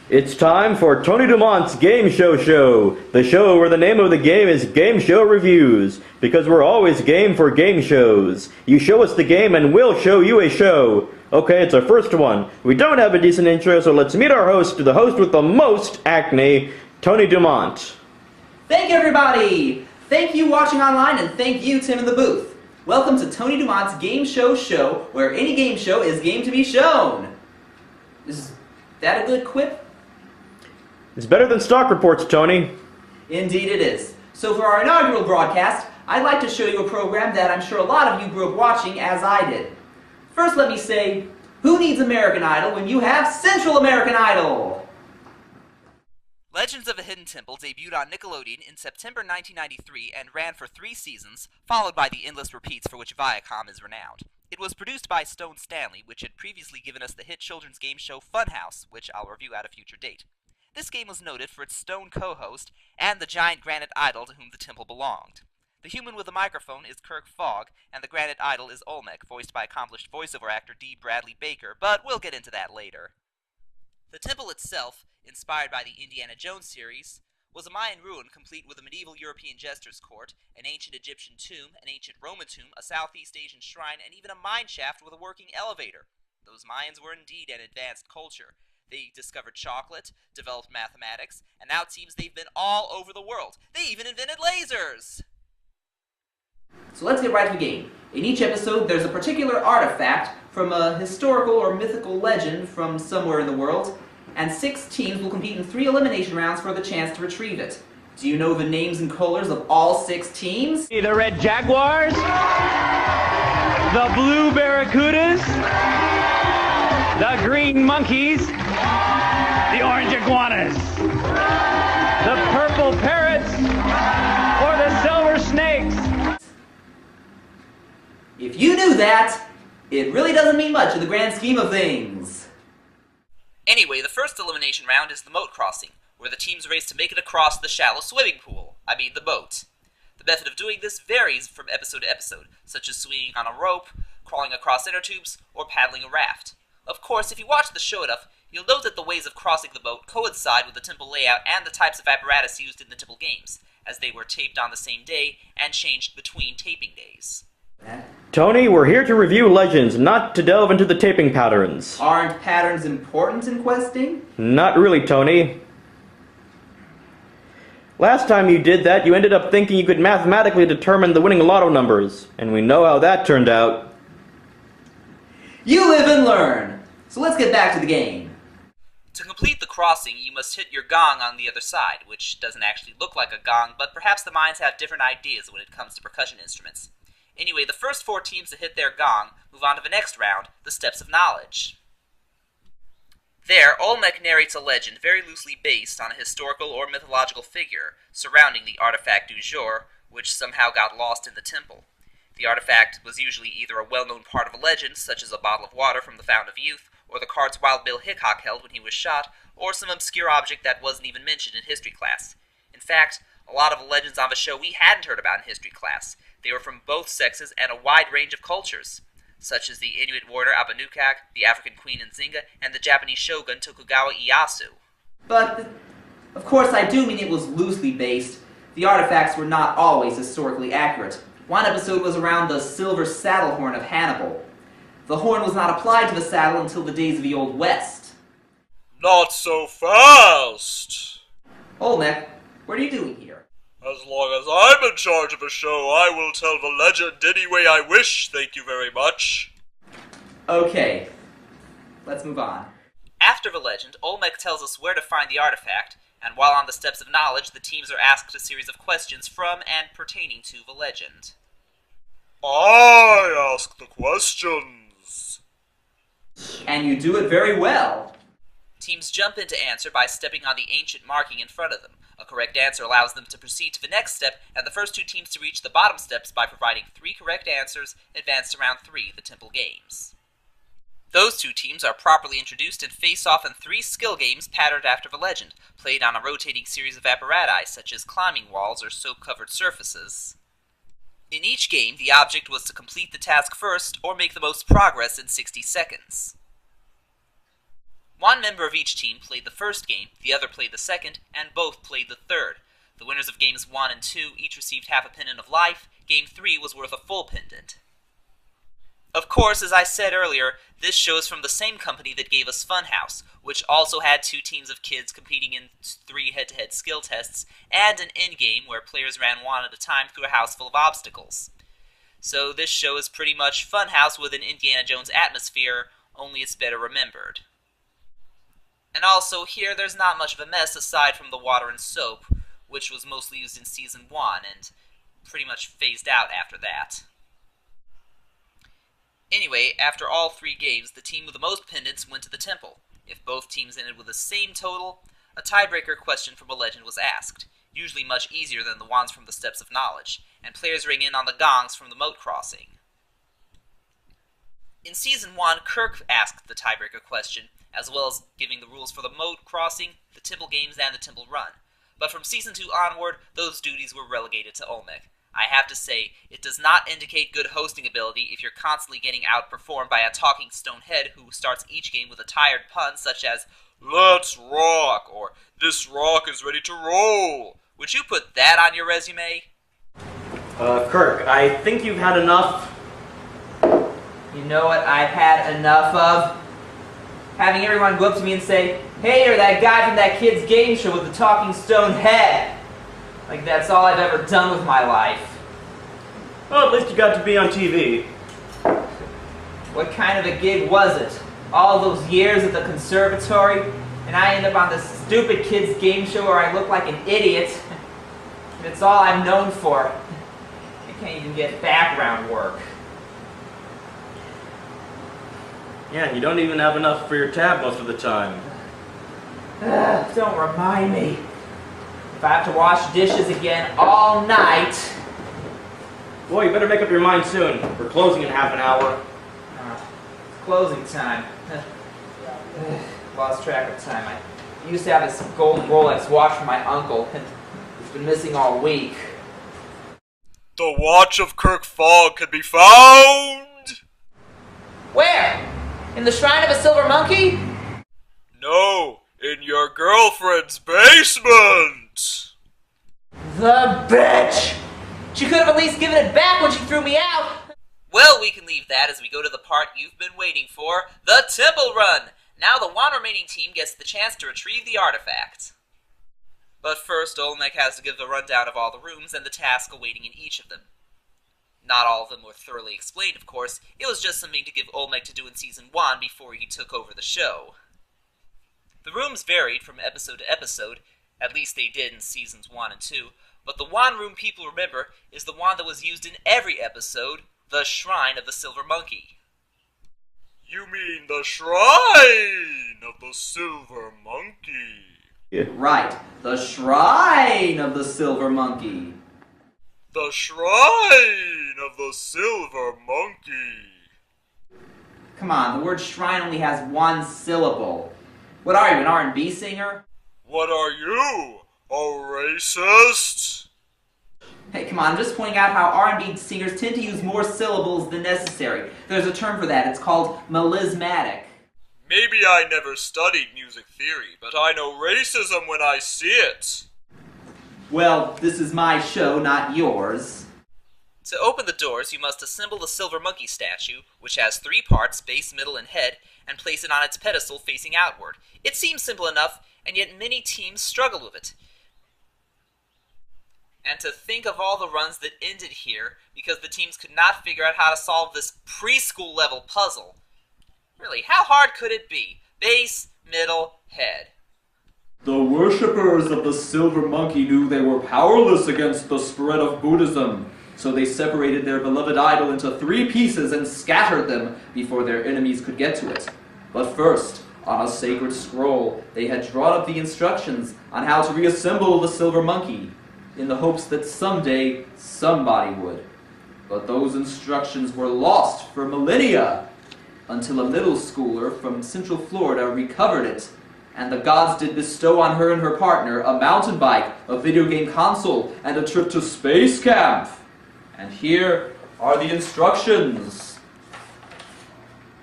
It's time for Tony DuMont's Game Show, the show where the name of the game is Game Show Reviews, because we're always game for game shows. You show us the game and we'll show you a show. Okay, it's our first one. We don't have a decent intro, so let's meet our host, the host with the most acne, Tony DuMont. Thank you, everybody! Thank you watching online, and thank you, Tim in the booth. Welcome to Tony DuMont's Game Show, where any game show is game to be shown. Is that a good quip? It's better than stock reports, Tony. Indeed it is. So for our inaugural broadcast, I'd like to show you a program that I'm sure a lot of you grew up watching as I did. First let me say, who needs American Idol when you have Central American Idol? Legends of a Hidden Temple debuted on Nickelodeon in September 1993 and ran for 3 seasons, followed by the endless repeats for which Viacom is renowned. It was produced by Stone Stanley, which had previously given us the hit children's game show Funhouse, which I'll review at a future date. This game was noted for its stone co-host and the giant granite idol to whom the temple belonged. The human with a microphone is Kirk Fogg, and the granite idol is Olmec, voiced by accomplished voiceover actor D. Bradley Baker, but we'll get into that later. The temple itself, inspired by the Indiana Jones series, was a Mayan ruin complete with a medieval European jester's court, an ancient Egyptian tomb, an ancient Roman tomb, a Southeast Asian shrine, and even a mine shaft with a working elevator. Those Mayans were indeed an advanced culture. They discovered chocolate, developed mathematics, and now it seems they've been all over the world. They even invented lasers! So let's get right to the game. In each episode, there's a particular artifact from a historical or mythical legend from somewhere in the world, and 6 teams will compete in 3 elimination rounds for the chance to retrieve it. Do you know the names and colors of all 6 teams? The red Jaguars, the blue Barracudas, the green Monkeys, the orange Iguanas, the purple Parrots, or the silver Snakes. If you knew that, it really doesn't mean much in the grand scheme of things. Anyway, the first elimination round is the moat crossing, where the teams race to make it across the shallow swimming pool. I mean the moat. The method of doing this varies from episode to episode, such as swinging on a rope, crawling across inner tubes, or paddling a raft. Of course, if you watch the show enough, you'll note that the ways of crossing the moat coincide with the temple layout and the types of apparatus used in the temple games, as they were taped on the same day and changed between taping days. Tony, we're here to review Legends, not to delve into the taping patterns. Aren't patterns important in questing? Not really, Tony. Last time you did that, you ended up thinking you could mathematically determine the winning lotto numbers, and we know how that turned out. You live and learn! So let's get back to the game. To complete the crossing, you must hit your gong on the other side, which doesn't actually look like a gong, but perhaps the minds have different ideas when it comes to percussion instruments. Anyway, the first 4 teams to hit their gong move on to the next round, the Steps of Knowledge. There, Olmec narrates a legend very loosely based on a historical or mythological figure surrounding the artifact du jour, which somehow got lost in the temple. The artifact was usually either a well-known part of a legend, such as a bottle of water from the Fountain of Youth, or the cards Wild Bill Hickok held when he was shot, or some obscure object that wasn't even mentioned in history class. In fact, a lot of the legends on the show we hadn't heard about in history class. They were from both sexes and a wide range of cultures, such as the Inuit warrior Abanukak, the African queen Nzinga, and the Japanese shogun Tokugawa Ieyasu. But, of course, I do mean it was loosely based. The artifacts were not always historically accurate. One episode was around the silver saddle horn of Hannibal. The horn was not applied to the saddle until the days of the Old West. Not so fast! Olmec, what are you doing here? As long as I'm in charge of a show, I will tell the legend any way I wish, thank you very much. Okay, let's move on. After the legend, Olmec tells us where to find the artifact, and while on the Steps of Knowledge, the teams are asked a series of questions from and pertaining to the legend. I ask the questions. And you do it very well. Teams jump in to answer by stepping on the ancient marking in front of them. A correct answer allows them to proceed to the next step, and the first 2 teams to reach the bottom steps by providing 3 correct answers advance to round 3, the temple games. Those 2 teams are properly introduced and face off in 3 skill games patterned after the legend, played on a rotating series of apparatus such as climbing walls or soap-covered surfaces. In each game, the object was to complete the task first or make the most progress in 60 seconds. One member of each team played the first game, the other played the second, and both played the third. The winners of games 1 and 2 each received half a pendant of life. Game 3 was worth a full pendant. Of course, as I said earlier, this show is from the same company that gave us Funhouse, which also had 2 teams of kids competing in 3 head-to-head skill tests, and an endgame where players ran one at a time through a house full of obstacles. So this show is pretty much Funhouse with an Indiana Jones atmosphere, only it's better remembered. And also, here there's not much of a mess aside from the water and soap, which was mostly used in Season 1, and pretty much phased out after that. Anyway, after all 3 games, the team with the most pendants went to the temple. If both teams ended with the same total, a tiebreaker question from a legend was asked, usually much easier than the ones from the Steps of Knowledge, and players ring in on the gongs from the moat crossing. In Season 1, Kirk asked the tiebreaker question, as well as giving the rules for the moat crossing, the temple games, and the temple run. But from Season 2 onward, those duties were relegated to Olmec. I have to say, it does not indicate good hosting ability if you're constantly getting outperformed by a talking stone head who starts each game with a tired pun such as, "Let's rock," or "This rock is ready to roll." Would you put that on your resume? Kirk, I think you've had enough. You know what I've had enough of? Having everyone go up to me and say, "Hey, you're that guy from that kid's game show with the talking stone head." Like that's all I've ever done with my life. Well, at least you got to be on TV. What kind of a gig was it? All those years at the conservatory, and I end up on this stupid kid's game show where I look like an idiot. And it's all I'm known for. I can't even get background work. Yeah, you don't even have enough for your tab most of the time. Don't remind me. If I have to wash dishes again all night... Boy, you better make up your mind soon. We're closing in half an hour. It's closing time. Lost track of time. I used to have this golden Rolex watch from my uncle, and it's been missing all week. The watch of Kirk Fogg can be found! Where? In the shrine of a silver monkey? No, in your girlfriend's basement! The bitch! She could have at least given it back when she threw me out! Well, we can leave that as we go to the part you've been waiting for, the Temple Run! Now the one remaining team gets the chance to retrieve the artifact. But first, Olmec has to give the rundown of all the rooms and the task awaiting in each of them. Not all of them were thoroughly explained, of course. It was just something to give Olmec to do in Season 1 before he took over the show. The rooms varied from episode to episode, at least they did in Seasons 1 and 2, but the one room people remember is the one that was used in every episode, the Shrine of the Silver Monkey. You mean the Shrine of the Silver Monkey? Right, the Shrine of the Silver Monkey. The Shrine of the Silver Monkey. Come on, the word shrine only has one syllable. What are you, an R&B singer? What are you, a racist? Hey, come on, I'm just pointing out how R&B singers tend to use more syllables than necessary. There's a term for that, it's called melismatic. Maybe I never studied music theory, but I know racism when I see it. Well, this is my show, not yours. To open the doors, you must assemble the Silver Monkey statue, which has 3 parts, base, middle, and head, and place it on its pedestal facing outward. It seems simple enough, and yet many teams struggle with it. And to think of all the runs that ended here because the teams could not figure out how to solve this preschool-level puzzle. Really, how hard could it be? Base, middle, head. The worshippers of the Silver Monkey knew they were powerless against the spread of Buddhism, so they separated their beloved idol into 3 pieces and scattered them before their enemies could get to it. But first, on a sacred scroll, they had drawn up the instructions on how to reassemble the Silver Monkey, in the hopes that someday somebody would. But those instructions were lost for millennia, until a middle schooler from Central Florida recovered it, and the gods did bestow on her and her partner a mountain bike, a video game console, and a trip to space camp. And here are the instructions.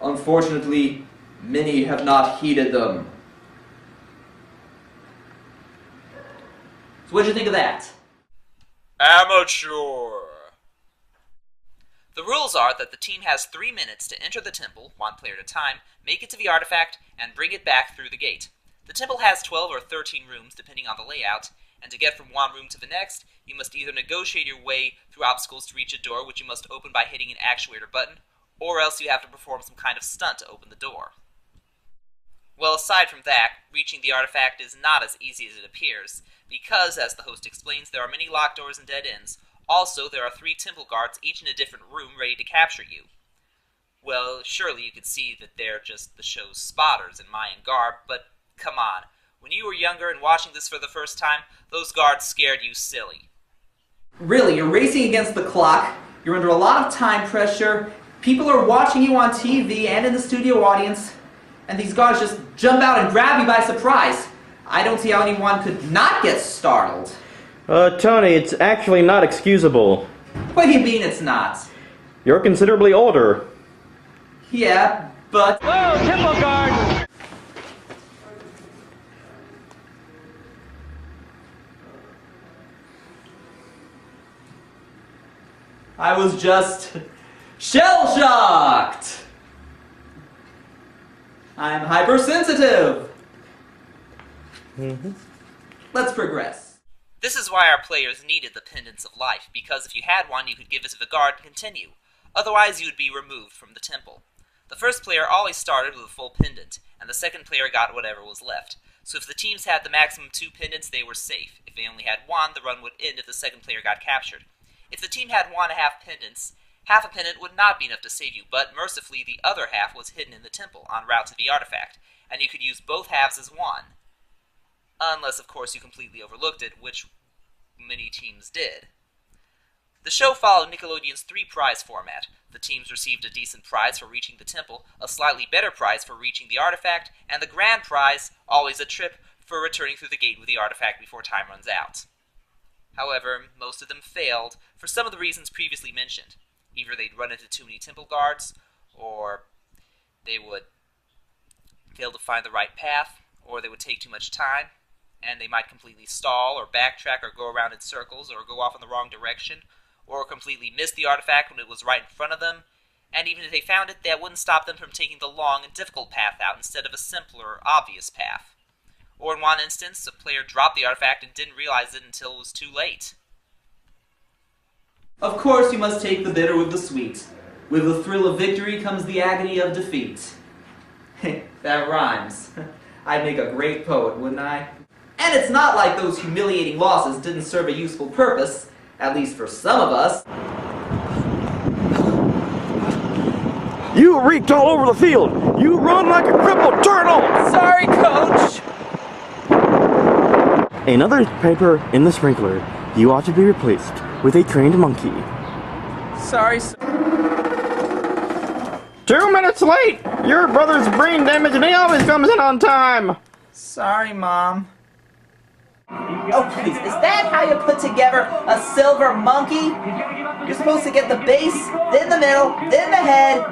Unfortunately, Many have not heeded them. So what'd you think of that? Amateur. The rules are that the team has 3 minutes to enter the temple, 1 player at a time, make it to the artifact, and bring it back through the gate. The temple has 12 or 13 rooms depending on the layout, and to get from one room to the next, you must either negotiate your way through obstacles to reach a door, which you must open by hitting an actuator button, or else you have to perform some kind of stunt to open the door. Well, aside from that, reaching the artifact is not as easy as it appears, because, as the host explains, there are many locked doors and dead ends. Also, there are 3 temple guards, each in a different room, ready to capture you. Well, surely you could see that they're just the show's spotters in Mayan garb, but come on. When you were younger and watching this for the first time, those guards scared you silly. Really, you're racing against the clock, you're under a lot of time pressure, people are watching you on TV and in the studio audience, and these guards just jump out and grab you by surprise. I don't see how anyone could not get startled. Tony, it's actually not excusable. What do you mean it's not? You're considerably older. Yeah, but... Whoa, temple guard! I was just shell-shocked! I'm hypersensitive! Let's progress. This is why our players needed the Pendants of Life, because if you had one, you could give it to the guard and continue. Otherwise, you would be removed from the temple. The first player always started with a full pendant, and the second player got whatever was left. So if the teams had the maximum 2 pendants, they were safe. If they only had 1, the run would end if the second player got captured. If the team had 1.5 pendants, half a pendant would not be enough to save you, but mercifully the other half was hidden in the temple, en route to the artifact, and you could use both halves as one. Unless, of course, you completely overlooked it, which many teams did. The show followed Nickelodeon's 3-prize format. The teams received a decent prize for reaching the temple, a slightly better prize for reaching the artifact, and the grand prize, always a trip, for returning through the gate with the artifact before time runs out. However, most of them failed for some of the reasons previously mentioned. Either they'd run into too many temple guards, or they would fail to find the right path, or they would take too much time, and they might completely stall, or backtrack, or go around in circles, or go off in the wrong direction, or completely miss the artifact when it was right in front of them, and even if they found it, that wouldn't stop them from taking the long and difficult path out instead of a simpler, obvious path. Or in one instance, a player dropped the artifact and didn't realize it until it was too late. Of course you must take the bitter with the sweet. With the thrill of victory comes the agony of defeat. That rhymes. I'd make a great poet, wouldn't I? And it's not like those humiliating losses didn't serve a useful purpose, at least for some of us. You reeked all over the field! You run like a crippled turtle! Sorry, Coach! Another paper in the sprinkler. You ought to be replaced with a trained monkey. Sorry, sir. 2 minutes late! Your brother's brain damage and he always comes in on time! Sorry, Mom. Oh, please, is that how you put together a silver monkey? You're supposed to get the base, then the middle, then the head.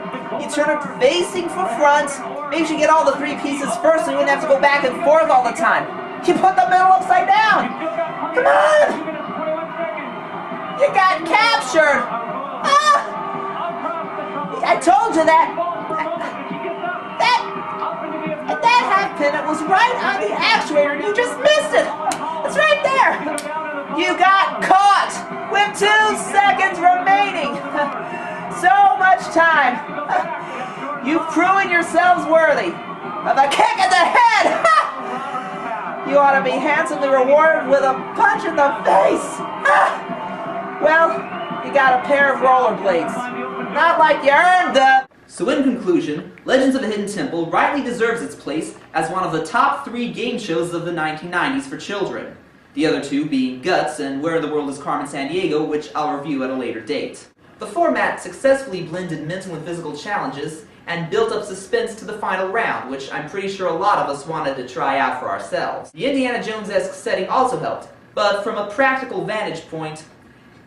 You turn it facing for front. Maybe you should get all the 3 pieces first so you wouldn't have to go back and forth all the time. You put the middle upside down! Come on! You got captured! Ah! I told you that! That half pennant was right on the actuator and you just missed it! It's right there! You got caught! With 2 seconds remaining! So much time! You've proven yourselves worthy of a kick in the head! You ought to be handsomely rewarded with a punch in the face! Well, you got a pair of rollerblades. Not like you earned them! So in conclusion, Legends of the Hidden Temple rightly deserves its place as one of the top 3 game shows of the 1990s for children. The other 2 being Guts and Where in the World is Carmen Sandiego, which I'll review at a later date. The format successfully blended mental and physical challenges and built up suspense to the final round, which I'm pretty sure a lot of us wanted to try out for ourselves. The Indiana Jones-esque setting also helped, but from a practical vantage point,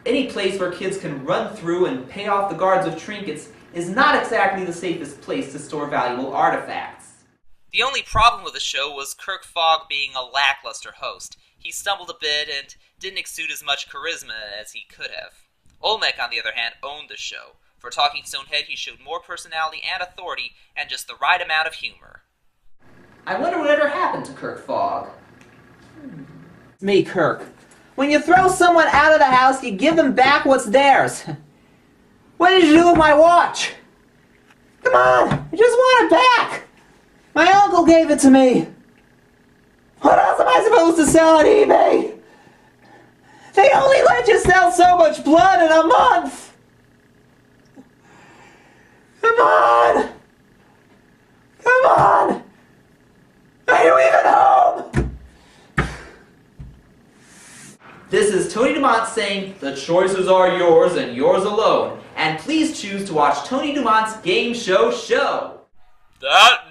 any place where kids can run through and pay off the guards with trinkets is not exactly the safest place to store valuable artifacts. The only problem with the show was Kirk Fogg being a lackluster host. He stumbled a bit and didn't exude as much charisma as he could have. Olmec, on the other hand, owned the show. For Talking Stonehead, he showed more personality and authority, and just the right amount of humor. I wonder whatever happened to Kirk Fogg. It's me, Kirk. When you throw someone out of the house, you give them back what's theirs. What did you do with my watch? Come on, I just want it back. My uncle gave it to me. What else am I supposed to sell on eBay? They only let you sell so much blood in a month. Come on. Come on. Are you even home? This is Tony DuMont saying, the choices are yours and yours alone. And please choose to watch Tony DuMont's Game Show Show. That